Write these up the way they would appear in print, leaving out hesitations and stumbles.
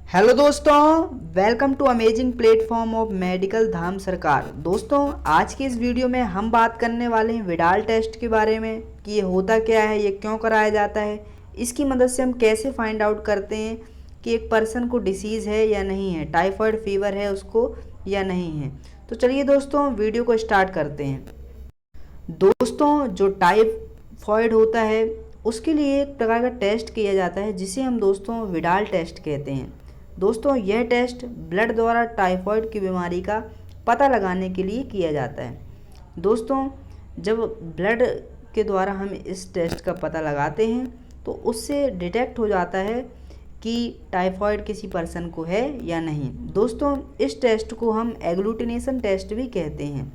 Hello दोस्तों, welcome to amazing platform of medical धाम सरकार। दोस्तों, आज की इस वीडियो में हम बात करने वाले हैं विडाल टेस्ट के बारे में कि ये होता क्या है, ये क्यों कराया जाता है, इसकी मदद से हम कैसे फाइंड आउट करते हैं कि एक पर्सन को डिसीज़ है या नहीं है, टाइफाइड फीवर है उसको या नहीं है। तो चलिए दोस्तों, वीडियो को स्टार्ट करते हैं। दोस्तों, जो टाइफाइड होता है उसके लिए एक प्रकार का टेस्ट किया जाता है जिसे हम दोस्तों विडाल टेस्ट कहते हैं। दोस्तों, यह टेस्ट ब्लड द्वारा टाइफाइड की बीमारी का पता लगाने के लिए किया जाता है। दोस्तों, जब ब्लड के द्वारा हम इस टेस्ट का पता लगाते हैं तो उससे डिटेक्ट हो जाता है कि टाइफाइड किसी पर्सन को है या नहीं। दोस्तों, इस टेस्ट को हम एग्लूटिनेशन टेस्ट भी कहते हैं,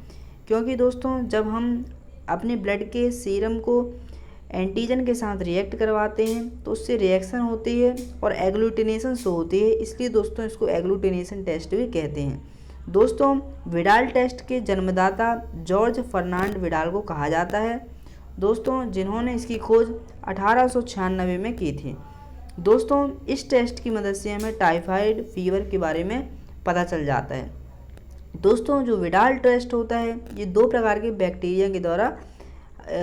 क्योंकि दोस्तों जब हम अपने ब्लड के सीरम को एंटीजन के साथ रिएक्ट करवाते हैं तो उससे रिएक्शन होती है और एग्लूटिनेशन शो होती है, इसलिए दोस्तों इसको एग्लूटिनेशन टेस्ट भी कहते हैं। दोस्तों, विडाल टेस्ट के जन्मदाता जॉर्ज फर्नांड विडाल को कहा जाता है, दोस्तों जिन्होंने इसकी खोज 1896 में की थी। दोस्तों, इस टेस्ट की मदद से हमें टाइफाइड फीवर के बारे में पता चल जाता है। दोस्तों, जो विडाल टेस्ट होता है ये दो प्रकार के बैक्टीरिया के द्वारा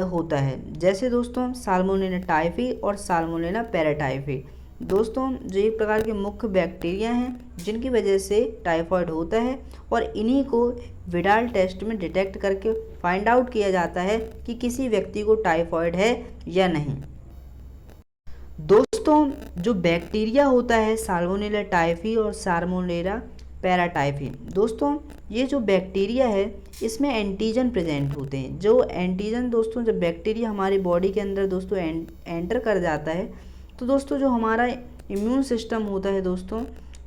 होता है, जैसे दोस्तों साल्मोनेला टाइफी और साल्मोनेला पैराटाइफी। दोस्तों, जो एक प्रकार के मुख्य बैक्टीरिया हैं जिनकी वजह से टाइफाइड होता है और इन्हीं को विडाल टेस्ट में डिटेक्ट करके फाइंड आउट किया जाता है कि किसी व्यक्ति को टाइफाइड है या नहीं। दोस्तों, जो बैक्टीरिया होता है साल्मोनेला टाइफी और साल्मोनेला पैराटाइफी, दोस्तों ये जो बैक्टीरिया है इसमें एंटीजन प्रेजेंट होते हैं। जो एंटीजन दोस्तों जब बैक्टीरिया हमारी बॉडी के अंदर दोस्तों एंटर कर जाता है तो दोस्तों जो हमारा इम्यून सिस्टम होता है दोस्तों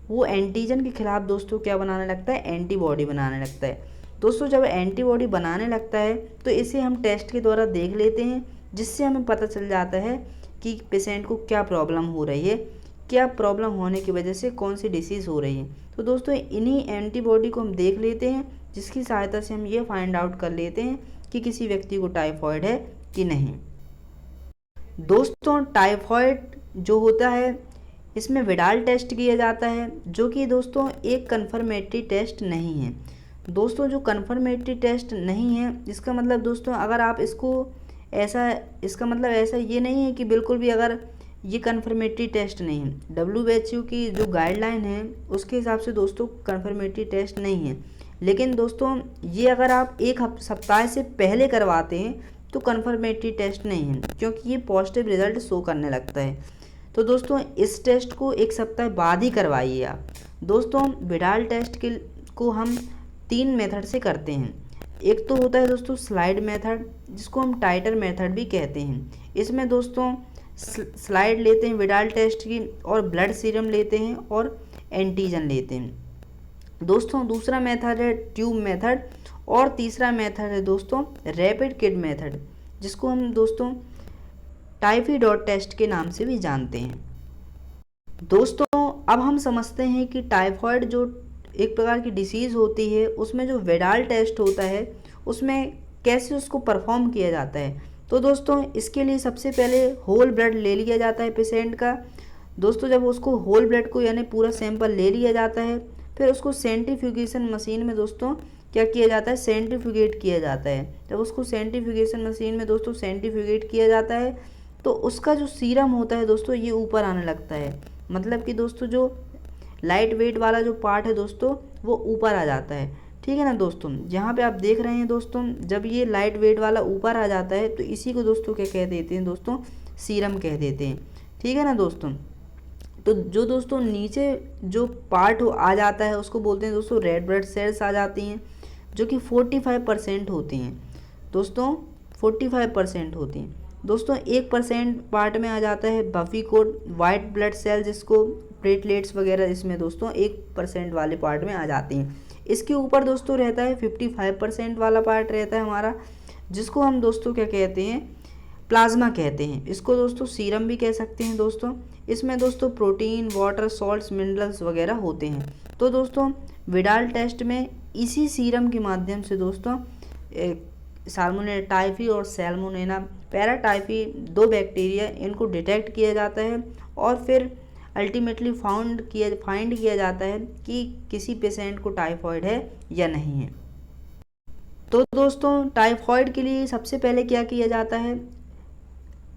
वो एंटीजन के खिलाफ दोस्तों क्या बनाने लगता है, एंटीबॉडी बनाने लगता है। दोस्तों, जब एंटीबॉडी बनाने लगता है तो इसे हम टेस्ट के द्वारा देख लेते हैं, जिससे हमें पता चल जाता है कि पेशेंट को क्या प्रॉब्लम हो रही है, क्या प्रॉब्लम होने की वजह से कौन सी डिसीज़ हो रही है। तो दोस्तों इन्हीं एंटीबॉडी को हम देख लेते हैं, जिसकी सहायता से हम ये फाइंड आउट कर लेते हैं कि किसी व्यक्ति को टाइफाइड है कि नहीं। दोस्तों, टाइफाइड जो होता है इसमें विडाल टेस्ट किया जाता है, जो कि दोस्तों एक कन्फर्मेटरी टेस्ट नहीं है। दोस्तों, जो कन्फर्मेटरी टेस्ट नहीं है इसका मतलब दोस्तों अगर आप इसका मतलब ऐसा ये नहीं है कि बिल्कुल भी अगर ये कन्फर्मेटरी टेस्ट नहीं है। WHO की जो गाइडलाइन है उसके हिसाब से दोस्तों कन्फर्मेटरी टेस्ट नहीं है, लेकिन दोस्तों ये अगर आप एक सप्ताह से पहले करवाते हैं तो कन्फर्मेटरी टेस्ट नहीं है, क्योंकि ये पॉजिटिव रिजल्ट शो करने लगता है। तो दोस्तों इस टेस्ट को एक सप्ताह बाद ही करवाइए आप। दोस्तों, विडाल टेस्ट को हम 3 मेथड से करते हैं। एक तो होता है दोस्तों स्लाइड मेथड, जिसको हम टाइटर मेथड भी कहते हैं। इसमें दोस्तों स्लाइड लेते हैं विडाल टेस्ट की और ब्लड सीरम लेते हैं और एंटीजन लेते हैं। दोस्तों, दूसरा मेथड है ट्यूब मेथड और तीसरा मेथड है दोस्तों रैपिड किट मेथड, जिसको हम दोस्तों टाइफी डॉट टेस्ट के नाम से भी जानते हैं। दोस्तों, अब हम समझते हैं कि टाइफाइड जो एक प्रकार की डिसीज़ होती है उसमें जो विडाल टेस्ट होता है उसमें कैसे उसको परफॉर्म किया जाता है। तो दोस्तों इसके लिए सबसे पहले होल ब्लड ले लिया जाता है पेशेंट का। दोस्तों, जब उसको होल ब्लड को यानी पूरा सैंपल ले लिया जाता है फिर उसको सेंट्रीफ्यूगेशन मशीन में दोस्तों क्या किया जाता है, सेंट्रीफ्यूगेट किया जाता है। जब उसको सेंट्रीफ्यूगेशन मशीन में दोस्तों सेंट्रीफ्यूगेट किया जाता है तो उसका जो सीरम होता है दोस्तों ये ऊपर आने लगता है। मतलब कि दोस्तों जो लाइट वेट वाला जो पार्ट है दोस्तों वो ऊपर आ जाता है, ठीक है ना। दोस्तों यहाँ पे आप देख रहे हैं दोस्तों जब ये लाइट वेट वाला ऊपर आ जाता है तो इसी को दोस्तों क्या कह देते हैं दोस्तों, सीरम कह देते हैं, ठीक है ना। दोस्तों तो जो दोस्तों नीचे जो पार्ट आ जाता है उसको बोलते हैं दोस्तों रेड ब्लड सेल्स आ जाती हैं, जो कि 45% होती हैं। दोस्तों 45% होती हैं। दोस्तों 1% पार्ट में आ जाता है buffy coat white blood cell, जिसको प्लेटलेट्स वगैरह इसमें दोस्तों 1% वाले पार्ट में आ जाती हैं। इसके ऊपर दोस्तों रहता है 55% वाला पार्ट रहता है हमारा, जिसको हम दोस्तों क्या कहते हैं, प्लाज्मा कहते हैं। इसको दोस्तों सीरम भी कह सकते हैं। दोस्तों इसमें दोस्तों प्रोटीन, वाटर, सॉल्ट्स, मिनरल्स वगैरह होते हैं। तो दोस्तों विडाल टेस्ट में इसी सीरम के माध्यम से दोस्तों साल्मोनेला टाइफी और सैल्मोनेला पैराटाइफी 2 बैक्टीरिया इनको डिटेक्ट किया जाता है और फिर अल्टीमेटली फाइंड किया जाता है कि किसी पेशेंट को टाइफॉइड है या नहीं है। तो दोस्तों टाइफॉइड के लिए सबसे पहले क्या किया जाता है,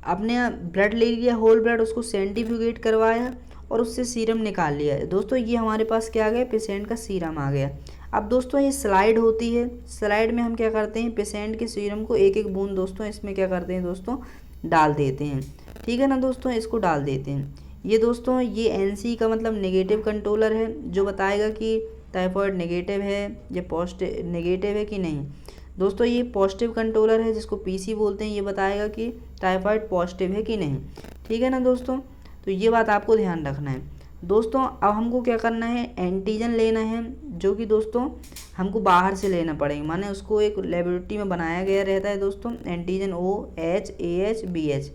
आपने ब्लड ले लिया, होल ब्लड, उसको सेंट्रीफ्यूगेट करवाया और उससे सीरम निकाल लिया। दोस्तों ये हमारे पास क्या आ गया, पेशेंट का सीरम आ गया। अब दोस्तों ये स्लाइड होती है, स्लाइड में हम क्या करते हैं, पेशेंट के सीरम को एक एक बूंद दोस्तों इसमें क्या करते हैं दोस्तों, डाल देते हैं। ठीक है ना दोस्तों, इसको डाल देते हैं। ये दोस्तों ये NC का मतलब नेगेटिव कंट्रोलर है, जो बताएगा कि टाइफॉइड नेगेटिव है या पॉजिटिव नेगेटिव है कि नहीं। दोस्तों ये पॉजिटिव कंट्रोलर है, जिसको PC बोलते हैं, ये बताएगा कि टाइफॉइड पॉजिटिव है कि नहीं। ठीक है ना दोस्तों, तो ये बात आपको ध्यान रखना है। दोस्तों अब हमको क्या करना है, एंटीजन लेना है, जो कि दोस्तों हमको बाहर से लेना पड़ेगा, माने उसको एक लेबोरेटरी में बनाया गया रहता है दोस्तों, एंटीजन OH AH BH।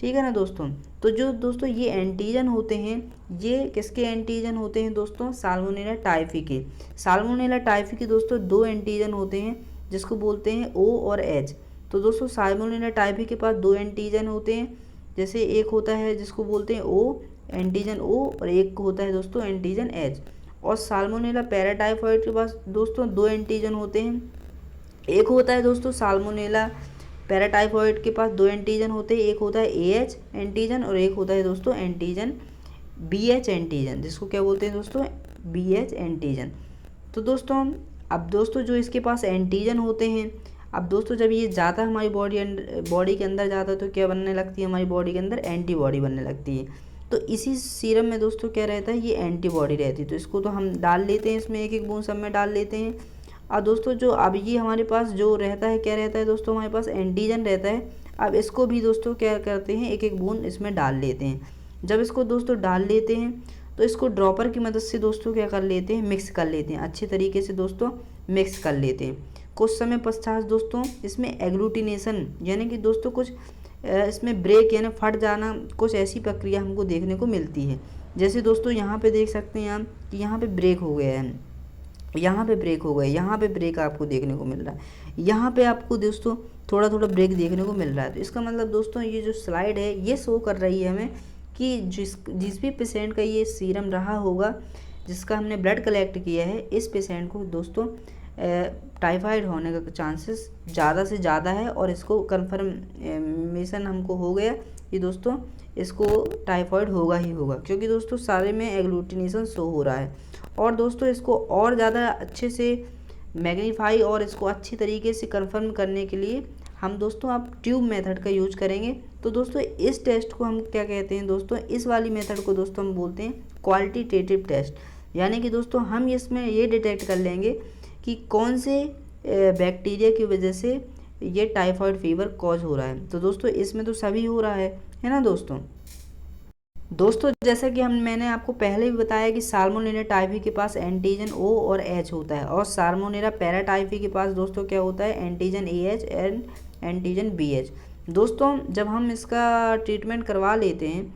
ठीक है ना दोस्तों, तो जो दोस्तों ये एंटीजन होते हैं, ये किसके एंटीजन होते हैं दोस्तों, साल्मोनेला टाइफी के। साल्मोनेला टाइफी के दोस्तों 2 एंटीजन होते हैं, जिसको बोलते हैं O और H। तो दोस्तों साल्मोनेला टाइफी के पास 2 एंटीजन होते हैं, जैसे एक होता है जिसको बोलते हैं O, एंटीजन O, और एक होता है दोस्तों एंटीजन H। और साल्मोनेला पैराटाइफॉइड के पास दोस्तों 2 एंटीजन होते हैं, एक होता है दोस्तों साल्मोनेला पैराटाइफॉइड के पास 2 एंटीजन होते हैं, एक होता है AH एंटीजन और एक होता है दोस्तों एंटीजन BH एंटीजन, जिसको क्या बोलते हैं दोस्तों, BH एंटीजन। तो दोस्तों अब दोस्तों जो इसके पास एंटीजन होते हैं, अब दोस्तों जब ये जाता है हमारी बॉडी के अंदर जाता है, तो क्या बनने लगती है हमारी बॉडी के अंदर, एंटीबॉडी बनने लगती है। तो इसी सीरम में दोस्तों क्या रहता है, ये एंटीबॉडी रहती है। तो इसको तो हम डाल लेते हैं, इसमें एक एक बूंद सब में डाल लेते हैं। और दोस्तों जो अब ये हमारे पास जो रहता है, क्या रहता है दोस्तों, हमारे पास एंटीजन रहता है। अब इसको भी दोस्तों क्या करते हैं, एक एक बूंद इसमें डाल लेते हैं। जब इसको दोस्तों डाल लेते हैं, तो इसको ड्रॉपर की मदद से दोस्तों क्या कर लेते हैं, मिक्स कर लेते हैं, अच्छे तरीके से दोस्तों मिक्स कर लेते हैं। कुछ समय पश्चात दोस्तों इसमें एग्लूटिनेशन यानी कि दोस्तों कुछ इसमें ब्रेक यानी फट जाना, कुछ ऐसी प्रक्रिया हमको देखने को मिलती है। जैसे दोस्तों यहाँ पे देख सकते हैं हम कि यहाँ पे ब्रेक हो गया है, यहाँ पे ब्रेक हो गए, यहाँ पे ब्रेक आपको देखने को मिल रहा है, यहाँ पे आपको दोस्तों थोड़ा थोड़ा ब्रेक देखने को मिल रहा है। तो इसका मतलब दोस्तों ये जो स्लाइड है ये शो कर रही है हमें कि जिस भी पेशेंट का ये सीरम रहा होगा, जिसका हमने ब्लड कलेक्ट किया है, इस पेशेंट को दोस्तों टाइफाइड होने का चांसेस ज़्यादा से ज़्यादा है। और इसको कन्फर्मेशन हमको हो गया कि दोस्तों इसको टाइफाइड होगा ही होगा, क्योंकि दोस्तों सारे में एग्लूटिनेशन शो हो रहा है। और दोस्तों इसको और ज़्यादा अच्छे से मैग्नीफाई और इसको अच्छी तरीके से कंफर्म करने के लिए हम दोस्तों अब ट्यूब मेथड का यूज करेंगे। तो दोस्तों इस टेस्ट को हम क्या कहते हैं दोस्तों, इस वाली मेथड को दोस्तों हम बोलते हैं क्वालिटेटिव टेस्ट। यानी कि दोस्तों हम इसमें ये डिटेक्ट कर लेंगे कि कौन से बैक्टीरिया की वजह से ये टाइफाइड फीवर कॉज हो रहा है। तो दोस्तों इसमें तो सभी हो रहा है ना दोस्तों जैसा कि मैंने आपको पहले भी बताया कि साल्मोनेला टाइफी के पास एंटीजन O और H होता है, और साल्मोनेला पैराटाइफी के पास दोस्तों क्या होता है, antigen AH and antigen BH। दोस्तों जब हम इसका ट्रीटमेंट करवा लेते हैं,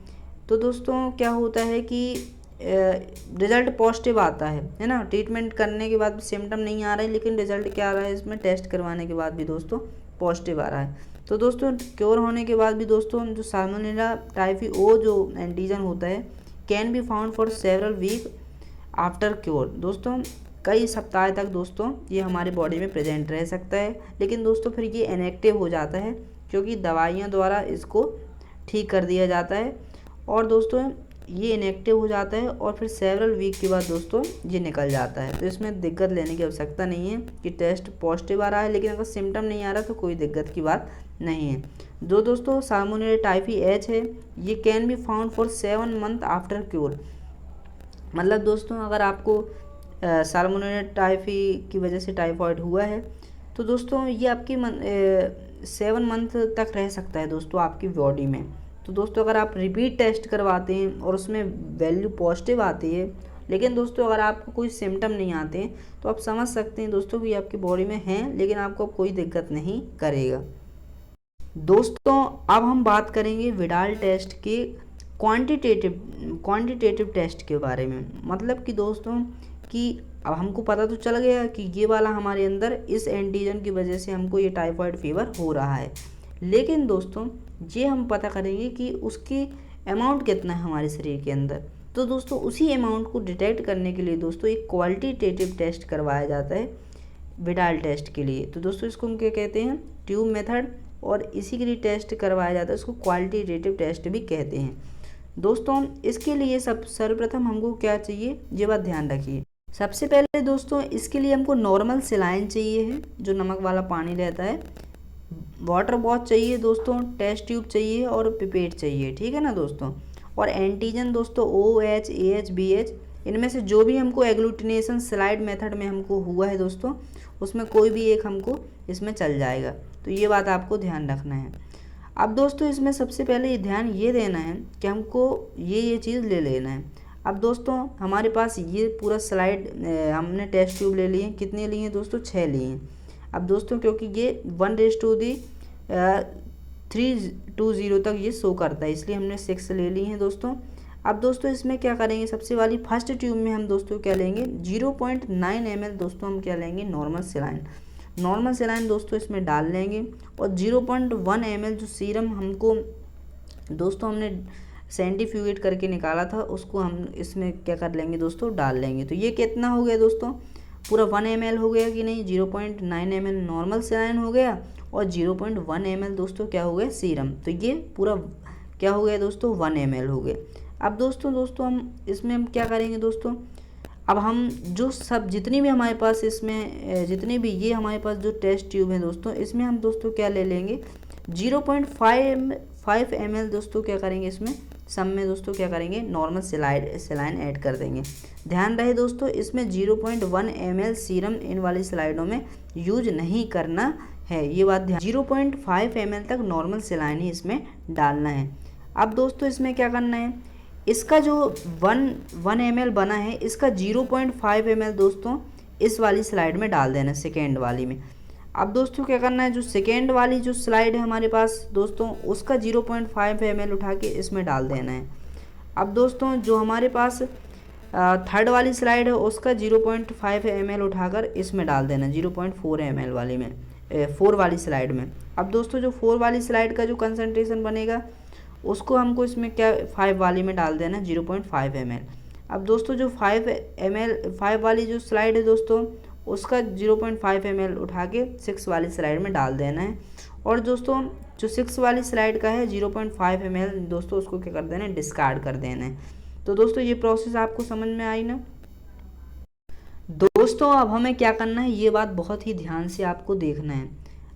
तो दोस्तों क्या होता है कि रिज़ल्ट पॉजिटिव आता है ना। ट्रीटमेंट करने के बाद भी सिम्टम नहीं आ रहे, लेकिन रिज़ल्ट क्या आ रहा है, इसमें टेस्ट करवाने के बाद भी दोस्तों पॉजिटिव आ रहा है। तो दोस्तों क्योर होने के बाद भी दोस्तों जो साल्मोनेला टाइफी O जो एंटीजन होता है can be found for several week after cure. दोस्तों कई सप्ताह तक दोस्तों ये हमारे बॉडी में प्रेजेंट रह सकता है, लेकिन दोस्तों फिर ये इनएक्टिव हो जाता है, क्योंकि दवाइयाँ द्वारा इसको ठीक कर दिया जाता है। और दोस्तों ये इनएक्टिव हो जाता है और फिर सेवरल वीक के बाद दोस्तों ये निकल जाता है। तो इसमें दिक्कत लेने की आवश्यकता नहीं है कि टेस्ट पॉजिटिव आ रहा है, लेकिन अगर सिम्टम नहीं आ रहा तो कोई दिक्कत की बात नहीं है। जो दोस्तों साल्मोनेला टाइफी H है, ये can be found for 7 month after cure. मतलब दोस्तों अगर आपको साल्मोनेला टाइफी की वजह से टाइफाइड हुआ है, तो दोस्तों ये आपकी 7 मंथ तक रह सकता है दोस्तों आपकी बॉडी में। तो दोस्तों अगर आप रिपीट टेस्ट करवाते हैं और उसमें वैल्यू पॉजिटिव आती है, लेकिन दोस्तों अगर आपको कोई सिम्टम नहीं आते हैं, तो आप समझ सकते हैं दोस्तों कि आपकी बॉडी में हैं, लेकिन आपको कोई दिक्कत नहीं करेगा। दोस्तों अब हम बात करेंगे विडाल टेस्ट के क्वांटिटेटिव टेस्ट के बारे में। मतलब कि दोस्तों कि अब हमको पता तो चल गया कि ये वाला हमारे अंदर इस एंटीजन की वजह से हमको ये टाइफाइड फीवर हो रहा है, लेकिन दोस्तों ये हम पता करेंगे कि उसकी अमाउंट कितना है हमारे शरीर के अंदर। तो दोस्तों उसी अमाउंट को डिटेक्ट करने के लिए दोस्तों एक क्वालिटेटिव टेस्ट करवाया जाता है विडाल टेस्ट के लिए। तो दोस्तों इसको हम क्या कहते हैं, ट्यूब मेथड, और इसी के लिए टेस्ट करवाया जाता है, इसको क्वालिटेटिव टेस्ट भी कहते हैं। दोस्तों इसके लिए सर्वप्रथम हमको क्या चाहिए, ये बात ध्यान रखिए। सबसे पहले दोस्तों इसके लिए हमको नॉर्मल सेलाइन चाहिए है, जो नमक वाला पानी रहता है, वाटर बॉथ चाहिए दोस्तों, टेस्ट ट्यूब चाहिए और पिपेट चाहिए, ठीक है ना दोस्तों। और एंटीजन दोस्तों OH, AH, BH, इनमें से जो भी हमको एग्लूटिनेशन स्लाइड मेथड में हमको हुआ है दोस्तों, उसमें कोई भी एक हमको इसमें चल जाएगा। तो ये बात आपको ध्यान रखना है। अब दोस्तों इसमें सबसे पहले ध्यान ये देना है कि हमको ये चीज़ ले लेना है। अब दोस्तों हमारे पास ये पूरा स्लाइड हमने टेस्ट ट्यूब ले लिए, कितने लिए हैं दोस्तों, 6 लिए हैं। अब दोस्तों क्योंकि ये 1:320 तक ये शो करता है, इसलिए हमने 6 ले लिए हैं दोस्तों। अब दोस्तों इसमें क्या करेंगे, सबसे वाली फर्स्ट ट्यूब में हम दोस्तों क्या लेंगे, 0.9 ml दोस्तों हम क्या लेंगे, नॉर्मल सेलाइन दोस्तों इसमें डाल लेंगे। और 0.1 ml जो सीरम हमको दोस्तों हमने सेंट्रीफ्यूगेट करके निकाला था, उसको हम इसमें क्या कर लेंगे दोस्तों, डाल लेंगे। तो ये कितना हो गया दोस्तों, पूरा 1 ml हो गया कि नहीं, 0.9 ml नॉर्मल सेलाइन हो गया और 0.1 ml दोस्तों क्या हो गया, सीरम। तो ये पूरा क्या हो गया दोस्तों, 1 ml हो गया। अब दोस्तों हम इसमें हम क्या करेंगे दोस्तों, अब हम जो सब जितनी भी हमारे पास इसमें जितनी भी ये हमारे पास जो टेस्ट ट्यूब है दोस्तों, इसमें हम दोस्तों क्या ले लेंगे, 0.5 ml दोस्तों क्या करेंगे, इसमें सब में दोस्तों क्या करेंगे, नॉर्मल सेलाइन ऐड कर देंगे। ध्यान रहे दोस्तों इसमें 0.1 ml सीरम इन वाली स्लाइडों में यूज नहीं करना है, ये बात ध्यान। 0.5 ml तक नॉर्मल सेलाइन ही इसमें डालना है। अब दोस्तों इसमें क्या करना है, इसका जो 1 ml बना है, इसका 0.5 ml दोस्तों इस वाली स्लाइड में डाल देना, सेकेंड वाली में। अब दोस्तों क्या करना है, जो सेकेंड वाली जो स्लाइड है हमारे पास दोस्तों, उसका 0.5 ml उठा के इसमें डाल देना है। अब दोस्तों जो हमारे पास थर्ड वाली स्लाइड है, उसका 0.5 ml उठाकर इसमें डाल देना, 0.4 ml वाली में, 4 वाली स्लाइड में। अब दोस्तों जो 4 वाली स्लाइड का जो कंसनट्रेशन बनेगा, उसको हमको इसमें क्या 5 वाली में डाल देना, 0.5 ml। अब दोस्तों जो 5 वाली जो स्लाइड है दोस्तों, उसका 0.5 ml उठा के 6 वाली स्लाइड में डाल देना है। और दोस्तों जो 6 वाली स्लाइड का है 0.5 ml दोस्तों, उसको क्या कर देना है, डिस्कार्ड कर देना है। तो दोस्तों ये प्रोसेस आपको समझ में आई ना दोस्तों। अब हमें क्या करना है, ये बात बहुत ही ध्यान से आपको देखना है।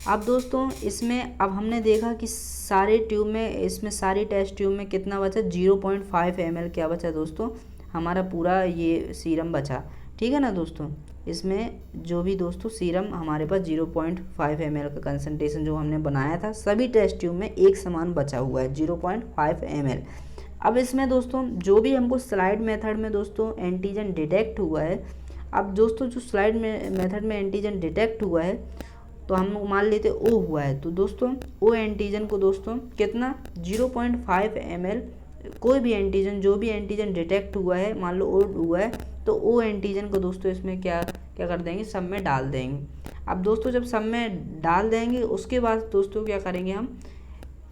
अब दोस्तों इसमें अब हमने देखा कि सारे ट्यूब में, इसमें सारी टेस्ट ट्यूब में कितना बचा, 0.5 ml क्या बचा दोस्तों, हमारा पूरा ये सीरम बचा, ठीक है ना दोस्तों। इसमें जो भी दोस्तों सीरम हमारे पास 0.5 ml का कंसंट्रेशन जो हमने बनाया था, सभी टेस्ट ट्यूब में एक समान बचा हुआ है, 0.5 ml। अब इसमें दोस्तों जो भी हमको स्लाइड मेथड में दोस्तों एंटीजन डिटेक्ट हुआ है, अब दोस्तों जो स्लाइड में मेथड में एंटीजन डिटेक्ट हुआ है, तो हम मान लेते O हुआ है, तो दोस्तों O एंटीजन को दोस्तों कितना, 0.5 ml, कोई भी एंटीजन, जो भी एंटीजन डिटेक्ट हुआ है, मान लो O हुआ है, तो O एंटीजन को दोस्तों इसमें क्या कर देंगे, सब में डाल देंगे। अब दोस्तों जब सब में डाल देंगे, उसके बाद दोस्तों क्या करेंगे हम,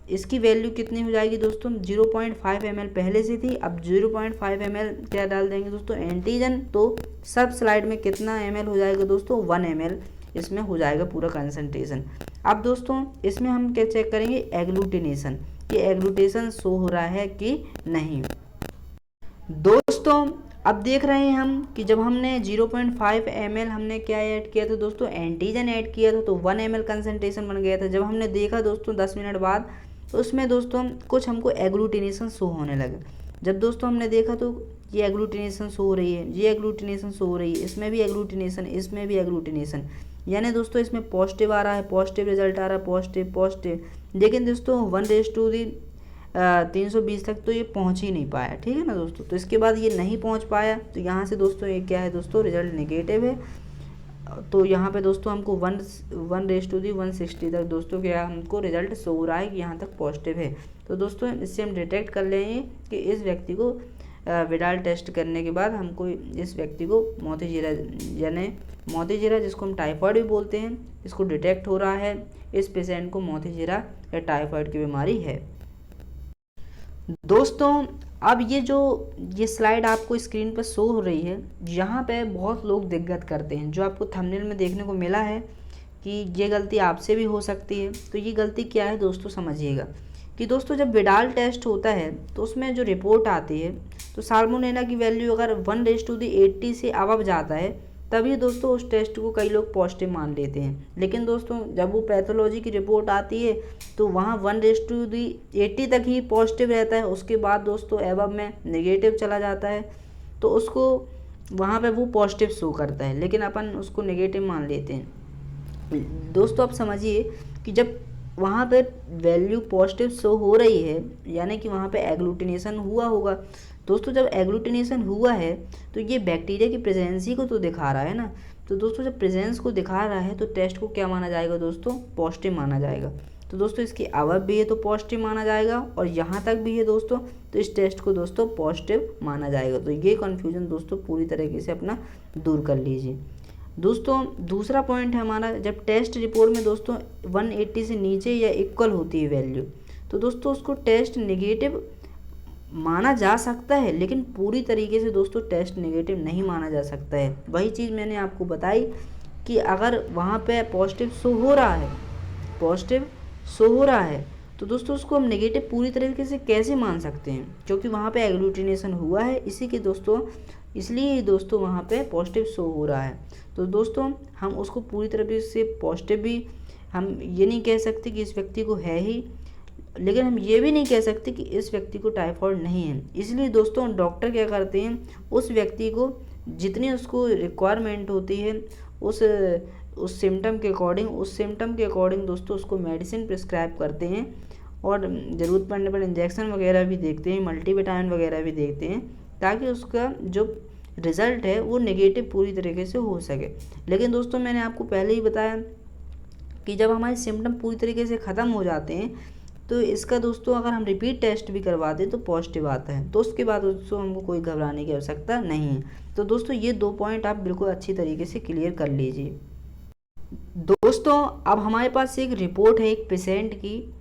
इसकी वैल्यू कितनी हो जाएगी दोस्तों, 0.5 ml पहले से थी, अब 0.5 ml क्या डाल देंगे दोस्तों, एंटीजन। तो सब स्लाइड में कितना ml हो जाएगा दोस्तों, 1 ml इसमें हो जाएगा पूरा कंसंट्रेशन। अब दोस्तों इसमें हम क्या चेक करेंगे, एग्लूटिनेशन, ये एग्लूटेशन शो हो रहा है कि नहीं। दोस्तों अब देख रहे हैं हम कि जब हमने 0.5 ml हमने क्या ऐड किया था दोस्तों, एंटीजन ऐड किया था, तो 1 ml कंसंट्रेशन बन गया था। जब हमने देखा दोस्तों 10 मिनट बाद, तो उसमें दोस्तों कुछ हमको एग्लूटिनेशन शो होने लगा। जब दोस्तों हमने देखा तो ये एग्लूटिनेशन शो हो रही है, ये एग्लूटिनेशन शो हो रही है, इसमें भी एग्लूटिनेशन, इसमें भी एग्लूटिनेशन, यानी दोस्तों इसमें पॉजिटिव आ रहा है, पॉजिटिव रिजल्ट आ रहा है, पॉजिटिव। लेकिन दोस्तों 1:320 तक तो ये पहुंच ही नहीं पाया, ठीक है ना दोस्तों। तो इसके बाद ये नहीं पहुंच पाया, तो यहाँ से दोस्तों ये क्या है दोस्तों, रिजल्ट नेगेटिव है। तो यहाँ पे दोस्तों हमको 1:160 तक दोस्तों क्या हमको रिजल्ट शो हो रहा है कि यहाँ तक पॉजिटिव है। तो दोस्तों इससे हम डिटेक्ट कर लेंगे कि इस व्यक्ति को विडाल टेस्ट करने के बाद हमको इस व्यक्ति को मोतीझरा, यानी मोतीझरा जिसको हम टाइफाइड भी बोलते हैं, इसको डिटेक्ट हो रहा है, इस पेशेंट को मोतीझरा या टाइफाइड की बीमारी है। दोस्तों अब ये स्लाइड आपको स्क्रीन पर शो हो रही है, यहाँ पे बहुत लोग दिक्कत करते हैं, जो आपको थंबनेल में देखने को मिला है कि ये गलती आपसे भी हो सकती है। तो ये गलती क्या है दोस्तों, समझिएगा कि दोस्तों जब विडाल टेस्ट होता है तो उसमें जो रिपोर्ट आती है, तो साल्मोनेला की वैल्यू अगर 1:80 से अबव जाता है, तभी दोस्तों उस टेस्ट को कई लोग पॉजिटिव मान लेते हैं। लेकिन दोस्तों जब वो पैथोलॉजी की रिपोर्ट आती है तो वहाँ 1:80 तक ही पॉजिटिव रहता है, उसके बाद दोस्तों एबव में नेगेटिव चला जाता है, तो उसको वहाँ पे वो पॉजिटिव शो करता है, लेकिन अपन उसको नेगेटिव मान लेते हैं। दोस्तों आप समझिए कि जब वहाँ पे वैल्यू पॉजिटिव शो हो रही है, यानी कि वहाँ पे एग्लूटिनेशन हुआ होगा। दोस्तों जब एग्लूटिनेशन हुआ है तो ये बैक्टीरिया की प्रेजेंसी को तो दिखा रहा है ना, तो दोस्तों जब प्रेजेंस को दिखा रहा है तो टेस्ट को क्या माना जाएगा दोस्तों, पॉजिटिव माना जाएगा। तो दोस्तों इसके अबव भी है तो पॉजिटिव माना जाएगा, और यहाँ तक भी है दोस्तों तो इस टेस्ट को दोस्तों पॉजिटिव माना जाएगा। तो ये कन्फ्यूजन दोस्तों पूरी तरीके से अपना दूर कर लीजिए। दोस्तों दूसरा पॉइंट है हमारा, जब टेस्ट रिपोर्ट में दोस्तों 180 से नीचे या इक्वल होती है वैल्यू, तो दोस्तों उसको टेस्ट नेगेटिव माना जा सकता है, लेकिन पूरी तरीके से दोस्तों टेस्ट नेगेटिव नहीं माना जा सकता है। वही चीज़ मैंने आपको बताई कि अगर वहाँ पे पॉजिटिव शो हो रहा है, पॉजिटिव शो हो रहा है, तो दोस्तों उसको हम नेगेटिव पूरी तरीके से कैसे मान सकते हैं, क्योंकि वहाँ पे एग्लूटिनेशन हुआ है, इसी के दोस्तों इसलिए दोस्तों वहाँ पे पॉजिटिव शो हो रहा है। तो दोस्तों हम उसको पूरी तरीके से पॉजिटिव भी हम ये नहीं कह सकते कि इस व्यक्ति को है ही, लेकिन हम ये भी नहीं कह सकते कि इस व्यक्ति को टाइफाइड नहीं है। इसलिए दोस्तों डॉक्टर क्या करते हैं, उस व्यक्ति को जितनी उसको रिक्वायरमेंट होती है उस सिम्टम के अकॉर्डिंग दोस्तों उसको मेडिसिन प्रिस्क्राइब करते हैं, और ज़रूरत पड़ने पर इंजेक्शन वगैरह भी देखते हैं, मल्टीविटामिन वगैरह भी देखते हैं, ताकि उसका जो रिज़ल्ट है वो नेगेटिव पूरी तरीके से हो सके। लेकिन दोस्तों मैंने आपको पहले ही बताया कि जब हमारे सिम्टम पूरी तरीके से ख़त्म हो जाते हैं, तो इसका दोस्तों अगर हम रिपीट टेस्ट भी करवा दें तो पॉजिटिव आता है, तो उसके बाद दोस्तों हमको कोई घबराने की आवश्यकता नहीं है। तो दोस्तों ये 2 पॉइंट आप बिल्कुल अच्छी तरीके से क्लियर कर लीजिए। दोस्तों अब हमारे पास एक रिपोर्ट है एक पेशेंट की,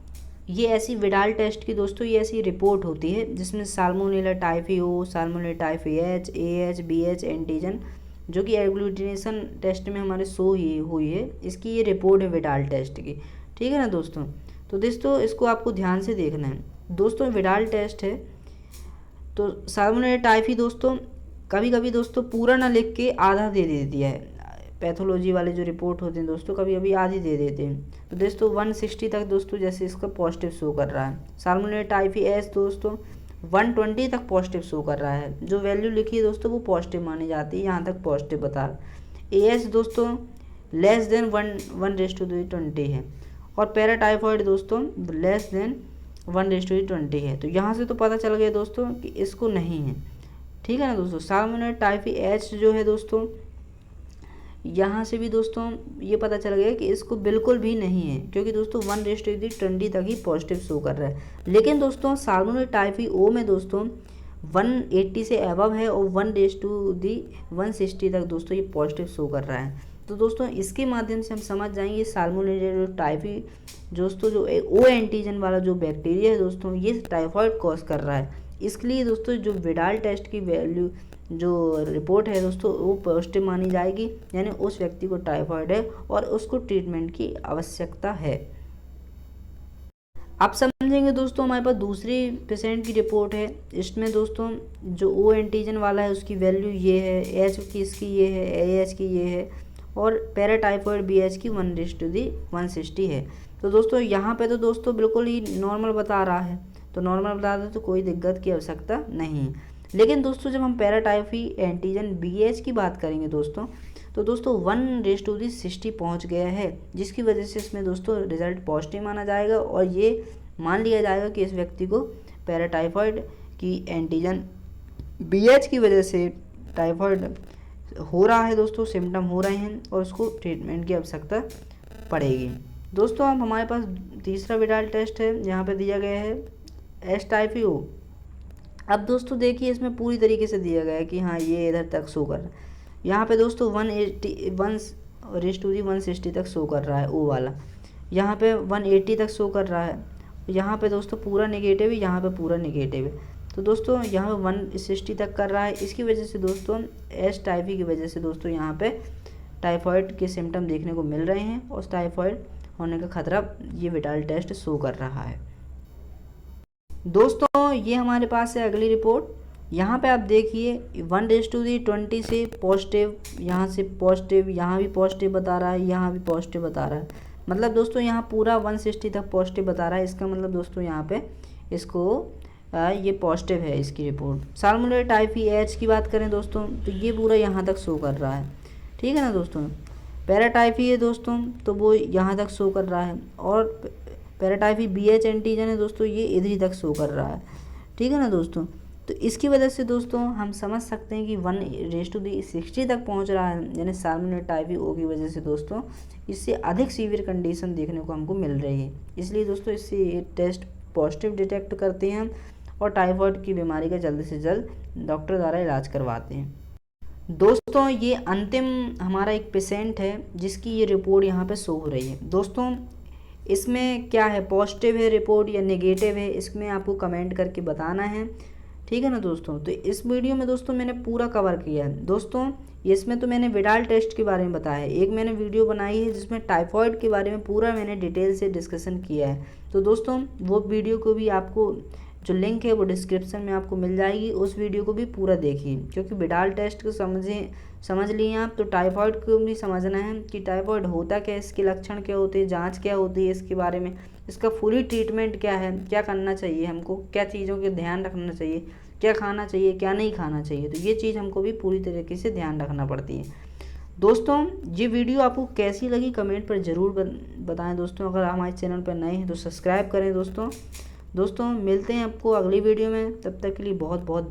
ये ऐसी विडाल टेस्ट की दोस्तों ये ऐसी रिपोर्ट होती है जिसमें salmonella typhi O, salmonella typhi H, AH, BH antigen, जो कि एग्लूटिनेशन टेस्ट में हमारे शो हुई है, इसकी ये रिपोर्ट है विडाल टेस्ट की। ठीक है ना दोस्तों, तो दोस्तों इसको आपको ध्यान से देखना है। दोस्तों विडाल टेस्ट है तो साल्मोनेला टाइफी दोस्तों कभी कभी दोस्तों पूरा ना लिख के आधा दे देती है, पैथोलॉजी वाले जो रिपोर्ट होते हैं दोस्तों कभी कभी आधी दे देते हैं। तो दोस्तों 160 तक दोस्तों जैसे इसका पॉजिटिव शो कर रहा है, साल्मोनेला टाइफी एच दोस्तों 120 तक पॉजिटिव शो कर रहा है, जो वैल्यू लिखी है दोस्तों वो पॉजिटिव मानी जाती है, यहाँ तक पॉजिटिव बता रहा है। AH दोस्तों लेस देन 1:20 है, और पैराटाइफॉइड दोस्तों लेस देन 1:20 है। तो यहाँ से तो पता चल गया दोस्तों कि इसको नहीं है। ठीक है ना दोस्तों, साल्मोनेला टाइफी एच जो है दोस्तों यहाँ से भी दोस्तों ये पता चल गया कि इसको बिल्कुल भी नहीं है, क्योंकि दोस्तों 1:20 तक ही पॉजिटिव शो कर रहा है। लेकिन दोस्तों साल्मोनेला टाइफी ओ में दोस्तों 180 से अबव है, और 1:160 तक दोस्तों ये पॉजिटिव शो कर रहा है। तो दोस्तों इसके माध्यम से हम समझ जाएंगे साल्मोनेला टाइफी दोस्तों जो ओ एंटीजन वाला जो बैक्टीरिया है दोस्तों ये टाइफाइड कॉज कर रहा है। इसके लिए दोस्तों जो विडाल टेस्ट की वैल्यू जो रिपोर्ट है दोस्तों वो पॉजिटिव मानी जाएगी, यानी उस व्यक्ति को टाइफाइड है और उसको ट्रीटमेंट की आवश्यकता है। आप समझेंगे दोस्तों हमारे पास दूसरी पेशेंट की रिपोर्ट है, इसमें दोस्तों जो ओ एंटीजन वाला है उसकी वैल्यू ये है, एच की इसकी ये है, AH की ये है, और पैराटाइफॉइड BH की 1:160 है। तो दोस्तों यहाँ पे तो दोस्तों बिल्कुल ही नॉर्मल बता रहा है, तो नॉर्मल बता दे तो कोई दिक्कत की आवश्यकता नहीं। लेकिन दोस्तों जब हम पैराटाइफी एंटीजन BH की बात करेंगे दोस्तों, तो दोस्तों 1:60 पहुँच गया है, जिसकी वजह से इसमें दोस्तों रिजल्ट पॉजिटिव माना जाएगा, और ये मान लिया जाएगा कि इस व्यक्ति को पैराटाइफॉइड की एंटीजन BH की वजह से टाइफाइड हो रहा है दोस्तों, सिम्टम हो रहे हैं, और उसको ट्रीटमेंट की आवश्यकता पड़ेगी। दोस्तों अब हमारे पास तीसरा विडाल टेस्ट है, यहाँ पे दिया गया है एच टाइफी ओ। अब दोस्तों देखिए इसमें पूरी तरीके से दिया गया है कि हाँ ये इधर तक शो कर रहा है, यहाँ पे दोस्तों 1:160 तक शो कर रहा है ओ वाला, यहाँ पे 180 तक शो कर रहा है, यहाँ पे दोस्तों पूरा नेगेटिव है, यहाँ पे पूरा नेगेटिव है। तो दोस्तों यहाँ पे 160 तक कर रहा है। इसकी वजह से दोस्तों एस टाइफी की वजह से दोस्तों यहाँ पे टाइफाइड के सिम्टम देखने को मिल रहे हैं और टाइफाइड होने का खतरा ये विडाल टेस्ट शो कर रहा है। दोस्तों ये हमारे पास है अगली रिपोर्ट। यहाँ पे आप देखिए 1:20 से पॉजिटिव, यहाँ से पॉजिटिव, यहाँ भी पॉजिटिव बता रहा है, यहाँ भी पॉजिटिव बता रहा है। मतलब दोस्तों यहाँ पूरा 160 तक पॉजिटिव बता रहा है। इसका मतलब दोस्तों यहाँ पे इसको ये पॉजिटिव है इसकी रिपोर्ट। साल्मोनेला टाइफी एच की बात करें दोस्तों तो ये पूरा यहाँ तक शो कर रहा है, ठीक है ना दोस्तों। पैराटाइफी है दोस्तों तो वो यहाँ तक शो कर रहा है, और पैराटाइफी BH एंटीजन है दोस्तों, ये इधर ही तक शो कर रहा है, ठीक है ना दोस्तों। तो इसकी वजह से दोस्तों हम समझ सकते हैं कि 1:60 तक पहुंच रहा है, यानी साल्मोनेला टाइफी ओ की वजह से दोस्तों इससे अधिक सीवियर कंडीशन देखने को हमको मिल रही है। इसलिए दोस्तों इससे ये टेस्ट पॉजिटिव डिटेक्ट करते हैं और टाइफाइड की बीमारी का जल्द से जल्द डॉक्टर द्वारा इलाज करवाते हैं। दोस्तों ये अंतिम हमारा एक पेशेंट है जिसकी ये रिपोर्ट यहाँ पे शो हो रही है। दोस्तों इसमें क्या है, पॉजिटिव है रिपोर्ट या नेगेटिव है, इसमें आपको कमेंट करके बताना है, ठीक है ना दोस्तों। तो इस वीडियो में दोस्तों मैंने पूरा कवर किया है दोस्तों। इसमें तो मैंने विडाल टेस्ट के बारे में बताया है, एक मैंने वीडियो बनाई है जिसमें टाइफाइड के बारे में पूरा मैंने डिटेल से डिस्कशन किया है। तो दोस्तों वो वीडियो को भी आपको जो लिंक है वो डिस्क्रिप्शन में आपको मिल जाएगी, उस वीडियो को भी पूरा देखिए, क्योंकि विडाल टेस्ट को समझ लिए आप तो टाइफाइड को भी समझना है कि टाइफाइड होता क्या है, इसके लक्षण क्या होते हैं, जांच क्या होती है इसके बारे में, इसका फुली ट्रीटमेंट क्या है, क्या करना चाहिए हमको, क्या चीज़ों के ध्यान रखना चाहिए, क्या खाना चाहिए क्या नहीं खाना चाहिए। तो ये चीज़ हमको भी पूरी तरीके से ध्यान रखना पड़ती है। दोस्तों ये वीडियो आपको कैसी लगी कमेंट पर ज़रूर बताएं दोस्तों। अगर हमारे चैनल पर नए हैं तो सब्सक्राइब करें दोस्तों। मिलते हैं आपको अगली वीडियो में, तब तक के लिए बहुत बहुत